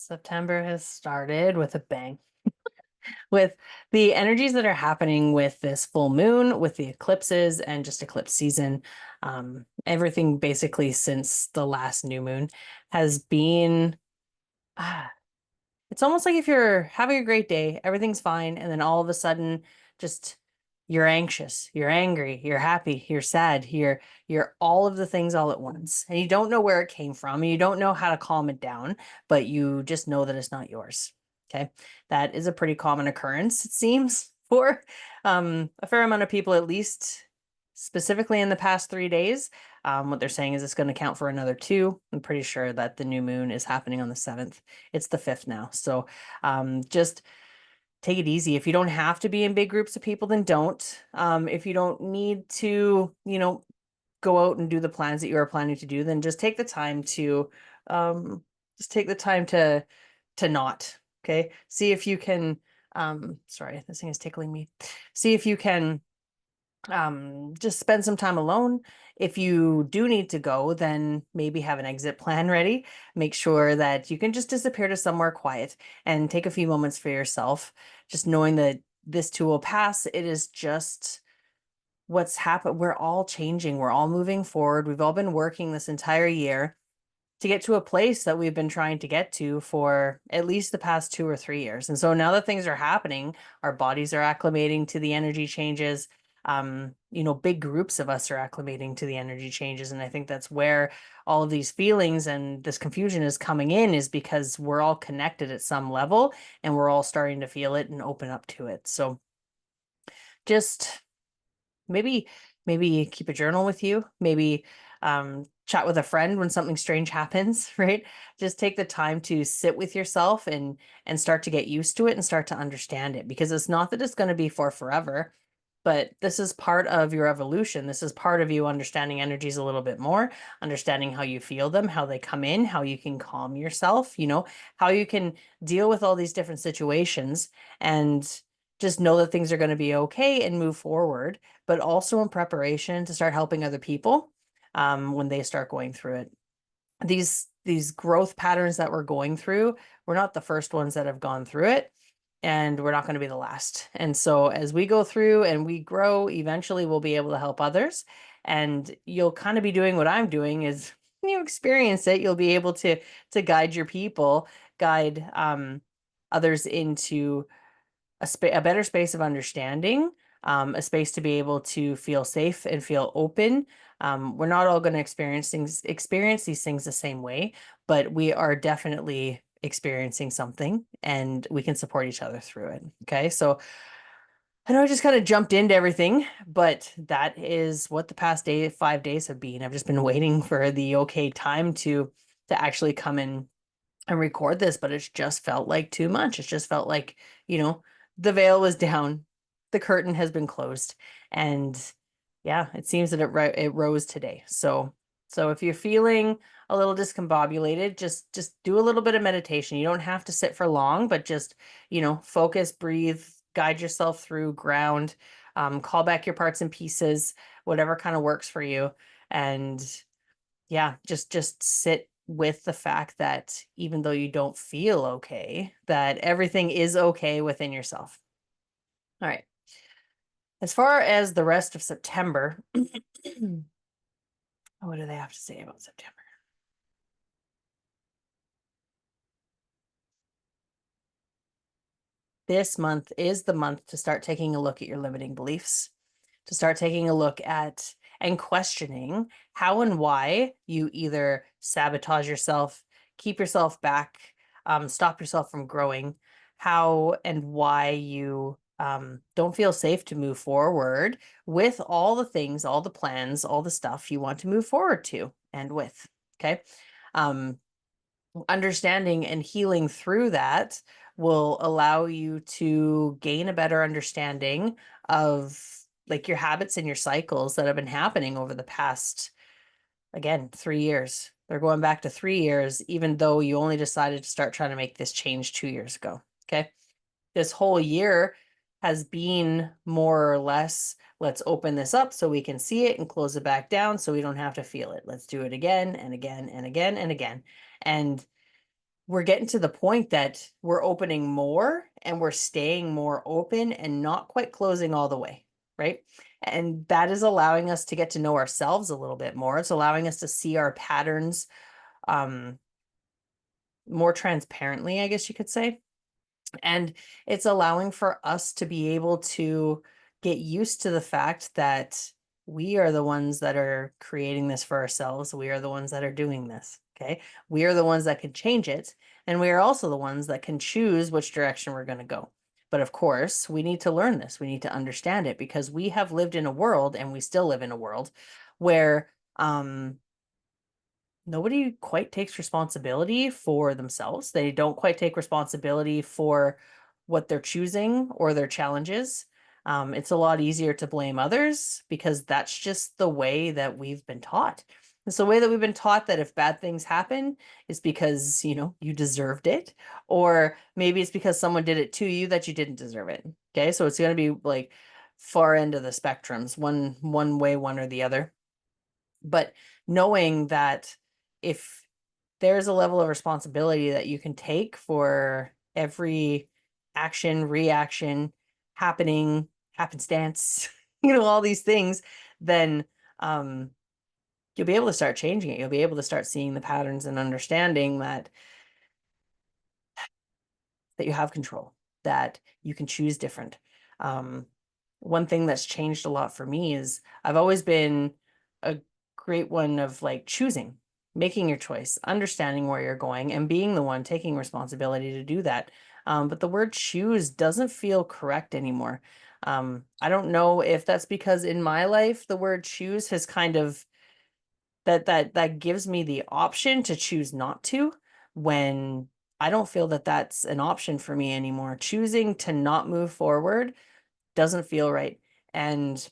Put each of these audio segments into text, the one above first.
September has started with a bang. With the energies that are happening with this full moon, with the eclipses and just eclipse season, everything basically since the last new moon has been, ah, it's almost like if you're having a great day, everything's fine, and then all of a sudden, just you're anxious, you're angry, you're happy, you're sad, you're all of the things all at once. And you don't know where it came from, and you don't know how to calm it down, but you just know that it's not yours. Okay. That is a pretty common occurrence, it seems, for a fair amount of people, at least specifically in the past 3 days. What they're saying is it's going to count for another two. I'm pretty sure that the new moon is happening on the 7th. It's the 5th now. So just take it easy. If you don't have to be in big groups of people, then don't. If you don't need to, go out and do the plans that you are planning to do, then just take the time to not. Okay. See if you can, sorry, this thing is tickling me. See if you can just spend some time alone. If you do need to go, then maybe have an exit plan ready. Make sure that you can just disappear to somewhere quiet and take a few moments for yourself, just knowing that this too will pass. It is just what's happened. We're all changing, we're all moving forward. We've all been working this entire year to get to a place that we've been trying to get to for at least the past 2 or 3 years. And so now that things are happening, our bodies are acclimating to the energy changes. Big groups of us are acclimating to the energy changes. And I think that's where all of these feelings and this confusion is coming in, is because we're all connected at some level and we're all starting to feel it and open up to it. So just maybe keep a journal with you, maybe chat with a friend when something strange happens, right? Just take the time to sit with yourself and start to get used to it and start to understand it, because it's not that it's going to be for forever, but this is part of your evolution. This is part of you understanding energies a little bit more, understanding how you feel them, how they come in, how you can calm yourself, how you can deal with all these different situations, and just know that things are going to be okay and move forward, but also in preparation to start helping other people when they start going through it. These growth patterns that we're going through, we're not the first ones that have gone through it, and we're not going to be the last. And so as we go through and we grow, eventually we'll be able to help others, and you'll kind of be doing what I'm doing. Is you experience it, you'll be able to guide your people, guide others into a better space of understanding, a space to be able to feel safe and feel open. We're not all going to experience these things the same way, but we are definitely experiencing something, and we can support each other through it. Okay. So I know I just kind of jumped into everything, but that is what the past 5 days have been. I've just been waiting for the okay time to actually come in and record this, but it's just felt like too much. It's just felt like, you know, the veil was down, the curtain has been closed, and yeah, it seems that it rose today. So if you're feeling a little discombobulated, just do a little bit of meditation. You don't have to sit for long, but just, focus, breathe, guide yourself through, ground, call back your parts and pieces, whatever kind of works for you. And yeah, just sit with the fact that even though you don't feel okay, that everything is okay within yourself. All right. As far as the rest of September, what do they have to say about September? This month is the month to start taking a look at your limiting beliefs, to start taking a look at and questioning how and why you either sabotage yourself, keep yourself back, stop yourself from growing, how and why you don't feel safe to move forward with all the things, all the plans, all the stuff you want to move forward to and with. Okay. Um, Understanding and healing through that will allow you to gain a better understanding of like your habits and your cycles that have been happening over the past, again, 3 years. They're going back to 3 years, even though you only decided to start trying to make this change 2 years ago. Okay. This whole year has been more or less, let's open this up so we can see it and close it back down so we don't have to feel it. Let's do it again and again and again and again. And we're getting to the point that we're opening more and we're staying more open and not quite closing all the way, right? And that is allowing us to get to know ourselves a little bit more. It's allowing us to see our patterns more transparently, I guess you could say. And it's allowing for us to be able to get used to the fact that we are the ones that are creating this for ourselves. We are the ones that are doing this. Okay. We are the ones that can change it. And we are also the ones that can choose which direction we're going to go. But of course, we need to learn this. We need to understand it because we have lived in a world, and we still live in a world where nobody quite takes responsibility for themselves. They don't quite take responsibility for what they're choosing or their challenges. It's a lot easier to blame others because that's just the way that we've been taught. It's the way that we've been taught that if bad things happen, it's because, you deserved it, or maybe it's because someone did it to you that you didn't deserve it. Okay, so it's going to be like far end of the spectrums, one way, one or the other. But knowing that if there's a level of responsibility that you can take for every action, reaction, happening, happenstance, all these things, then you'll be able to start changing it. You'll be able to start seeing the patterns and understanding that you have control, that you can choose different. One thing that's changed a lot for me is I've always been a great one of like choosing, making your choice, understanding where you're going, and being the one taking responsibility to do that. But the word choose doesn't feel correct anymore. I don't know if that's because in my life, the word choose has kind of that gives me the option to choose not to, when I don't feel that that's an option for me anymore. Choosing to not move forward doesn't feel right. And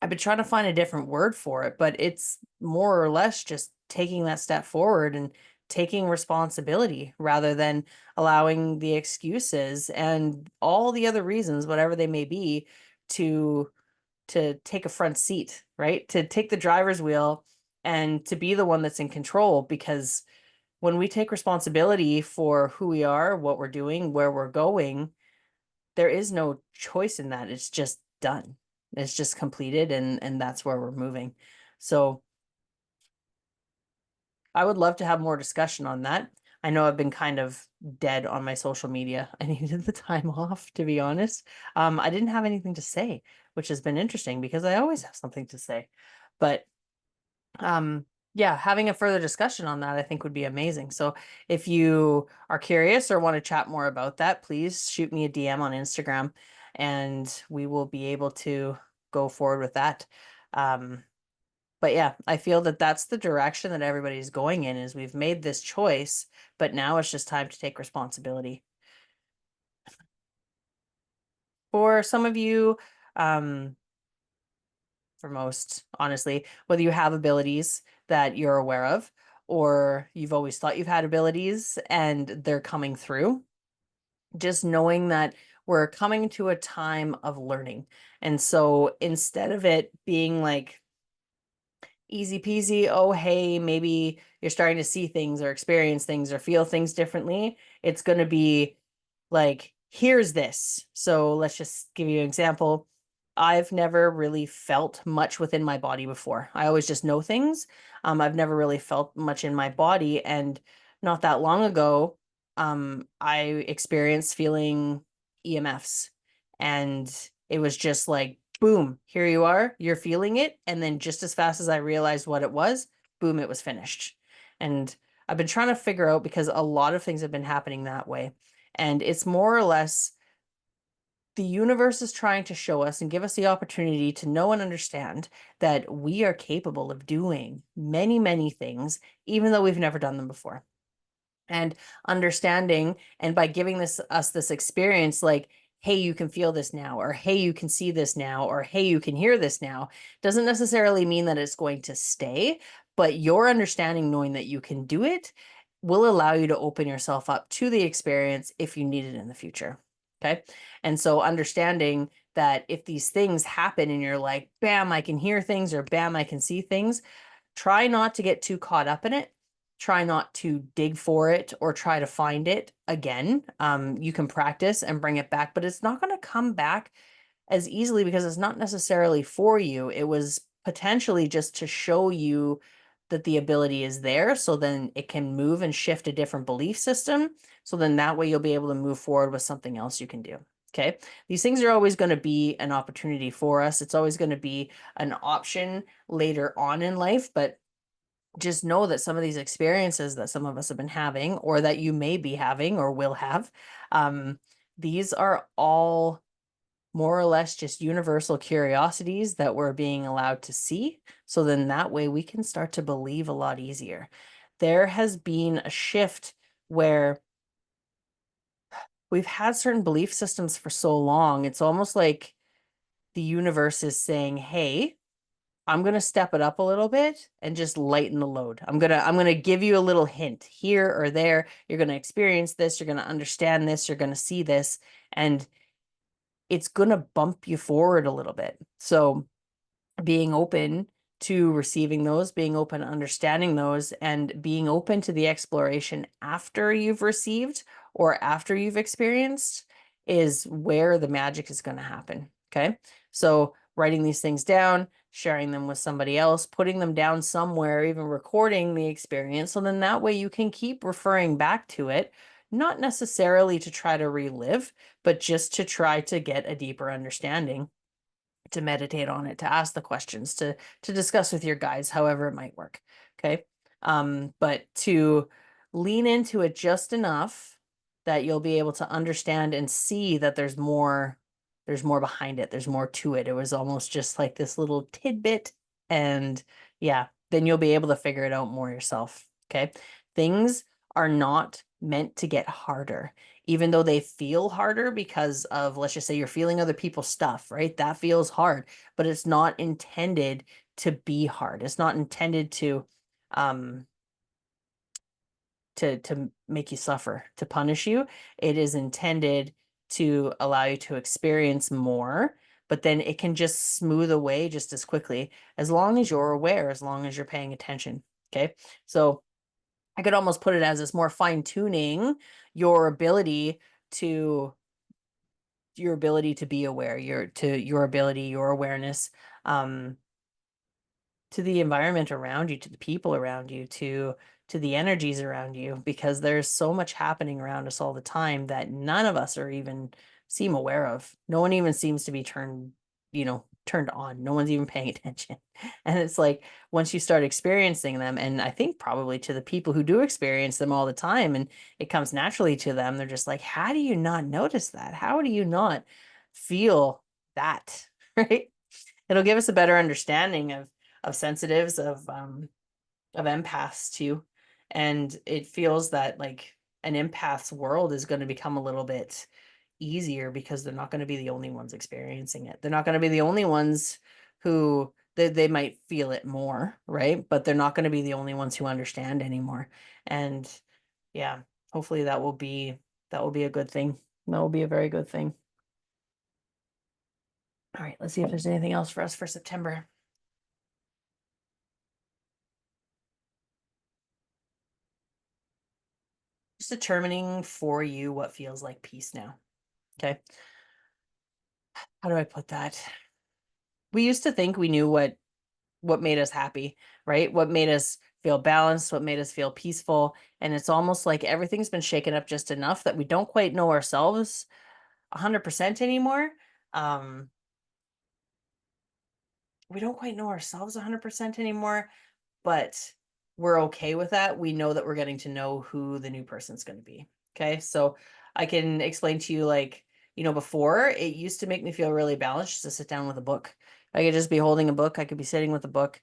I've been trying to find a different word for it, but it's more or less just taking that step forward and taking responsibility rather than allowing the excuses and all the other reasons, whatever they may be, to take a front seat, right? To take the driver's wheel and to be the one that's in control. Because when we take responsibility for who we are, what we're doing, where we're going, there is no choice in that. It's just done. It's just completed, and that's where we're moving. So I would love to have more discussion on that. I know I've been kind of dead on my social media. I needed the time off, to be honest. I didn't have anything to say, which has been interesting because I always have something to say. But yeah, having a further discussion on that, I think would be amazing. So if you are curious or want to chat more about that, please shoot me a DM on Instagram and we will be able to go forward with that. But yeah, I feel that that's the direction that everybody's going in, is we've made this choice, but now it's just time to take responsibility. For some of you, for most, honestly, whether you have abilities that you're aware of, or you've always thought you've had abilities and they're coming through, just knowing that we're coming to a time of learning. And so instead of it being like easy peasy, oh, hey, maybe you're starting to see things or experience things or feel things differently, it's going to be like, here's this. So let's just give you an example. I've never really felt much within my body before. I always just know things. I've never really felt much in my body. And not that long ago, I experienced feeling EMFs. And it was just like, boom, here you are, you're feeling it. And then just as fast as I realized what it was, boom, it was finished. And I've been trying to figure out, because a lot of things have been happening that way. And it's more or less the universe is trying to show us and give us the opportunity to know and understand that we are capable of doing many, many things, even though we've never done them before. And understanding, and by giving us this experience, like, hey, you can feel this now, or hey, you can see this now, or hey, you can hear this now, doesn't necessarily mean that it's going to stay, but your understanding, knowing that you can do it, will allow you to open yourself up to the experience if you need it in the future. Okay. And so understanding that if these things happen and you're like, bam, I can hear things, or bam, I can see things, try not to get too caught up in it. try not to dig for it or try to find it again. You can practice and bring it back, but it's not going to come back as easily because it's not necessarily for you. It was potentially just to show you that the ability is there. So then it can move and shift a different belief system. So then that way you'll be able to move forward with something else you can do. Okay. These things are always going to be an opportunity for us. It's always going to be an option later on in life, but just know that some of these experiences that some of us have been having or that you may be having or will have, these are all more or less just universal curiosities that we're being allowed to see. So then that way we can start to believe a lot easier. There has been a shift where we've had certain belief systems for so long. It's almost like the universe is saying, hey, I'm going to step it up a little bit and just lighten the load. I'm going to give you a little hint here or there. You're going to experience this, you're going to understand this, you're going to see this, and it's going to bump you forward a little bit. So being open to receiving those, being open to understanding those, and being open to the exploration after you've received or after you've experienced is where the magic is going to happen. Okay. So writing these things down, sharing them with somebody else, putting them down somewhere, even recording the experience. So then that way you can keep referring back to it, not necessarily to try to relive, but just to try to get a deeper understanding, to meditate on it, to ask the questions, to discuss with your guides, however it might work. Okay. But to lean into it just enough that you'll be able to understand and see that there's more behind it. There's more to it. It was almost just like this little tidbit. And yeah, then you'll be able to figure it out more yourself. Okay. Things are not meant to get harder, even though they feel harder because of, let's just say you're feeling other people's stuff, right? That feels hard, but it's not intended to be hard. It's not intended um to make you suffer, to punish you. It is intended to allow you to experience more, but then it can just smooth away just as quickly as long as you're aware, as long as you're paying attention. Okay. So I could almost put it as it's more fine tuning your ability to be aware, your ability, your awareness, um, to the environment around you, to the people around you, to the energies around you, because there's so much happening around us all the time that none of us are even seem aware of. No one even seems to be turned on. No one's even paying attention. And it's like once you start experiencing them, and I think probably to the people who do experience them all the time and it comes naturally to them, they're just like, how do you not notice that? How do you not feel that? Right? It'll give us a better understanding of sensitives, of empaths too. And it feels that like an empath's world is going to become a little bit easier because they're not going to be the only ones experiencing it. They're not going to be the only ones who they might feel it more, right? But they're not going to be the only ones who understand anymore. And yeah, hopefully that will be a good thing. That will be a very good thing. All right, let's see if there's anything else for us for September. Just determining for you what feels like peace now. Okay. How do I put that? We used to think we knew what made us happy, right? What made us feel balanced, what made us feel peaceful. And it's almost like everything's been shaken up just enough that we don't quite know ourselves 100% anymore. Um, we don't quite know ourselves 100% anymore, but we're okay with that. We know that we're getting to know who the new person's going to be. Okay. So I can explain to you, like, before it used to make me feel really balanced just to sit down with a book. I could just be holding a book. I could be sitting with a book,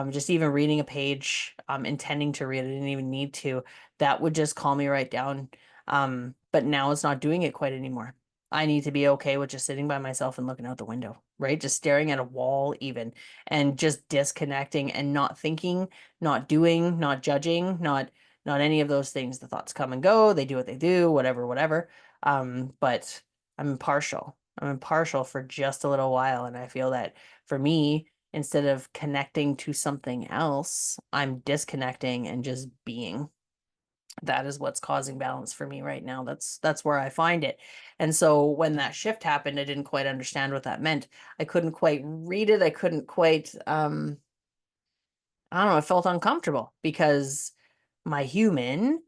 just even reading a page, intending to read it. I didn't even need to. That would just calm me right down. But now it's not doing it quite anymore. I need to be okay with just sitting by myself and looking out the window, right? Just staring at a wall even, and just disconnecting and not thinking, not doing, not judging, not any of those things. The thoughts come and go, they do what they do, whatever. But I'm impartial for just a little while. And I feel that for me, instead of connecting to something else, I'm disconnecting and just being. That is what's causing balance for me right now. That's where I find it. And so when that shift happened, I didn't quite understand what that meant. I couldn't quite read it. I couldn't quite I don't know, I felt uncomfortable because my human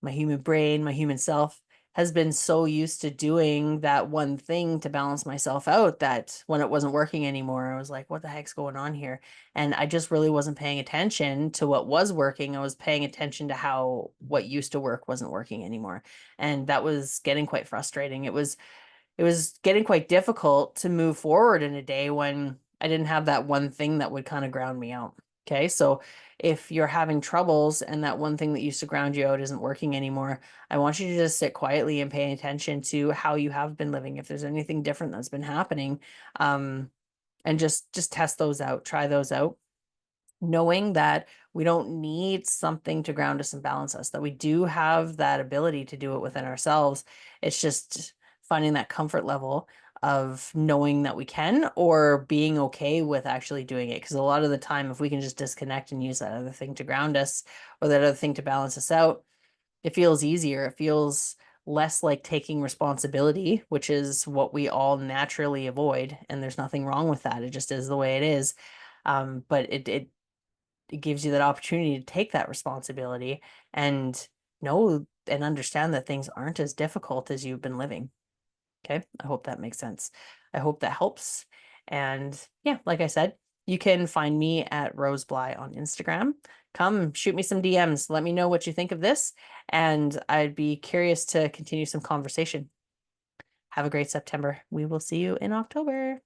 brain, my human self has been so used to doing that one thing to balance myself out that when it wasn't working anymore, I was like, what the heck's going on here? And I just really wasn't paying attention to what was working. I was paying attention to how what used to work wasn't working anymore. And that was getting quite frustrating. It was getting quite difficult to move forward in a day when I didn't have that one thing that would kind of ground me out. Okay. So if you're having troubles and that one thing that used to ground you out isn't working anymore, I want you to just sit quietly and pay attention to how you have been living. If there's anything different that's been happening, and just test those out, try those out, knowing that we don't need something to ground us and balance us, that we do have that ability to do it within ourselves. It's just finding that comfort level of knowing that we can, or being okay with actually doing it. Because a lot of the time, if we can just disconnect and use that other thing to ground us or that other thing to balance us out, it feels easier. It feels less like taking responsibility, which is what we all naturally avoid. And there's nothing wrong with that. It just is the way it is. But it gives you that opportunity to take that responsibility and know and understand that things aren't as difficult as you've been living. Okay. I hope that makes sense. I hope that helps. And yeah, like I said, you can find me at Rose Bly on Instagram. Come shoot me some DMs. Let me know what you think of this. And I'd be curious to continue some conversation. Have a great September. We will see you in October.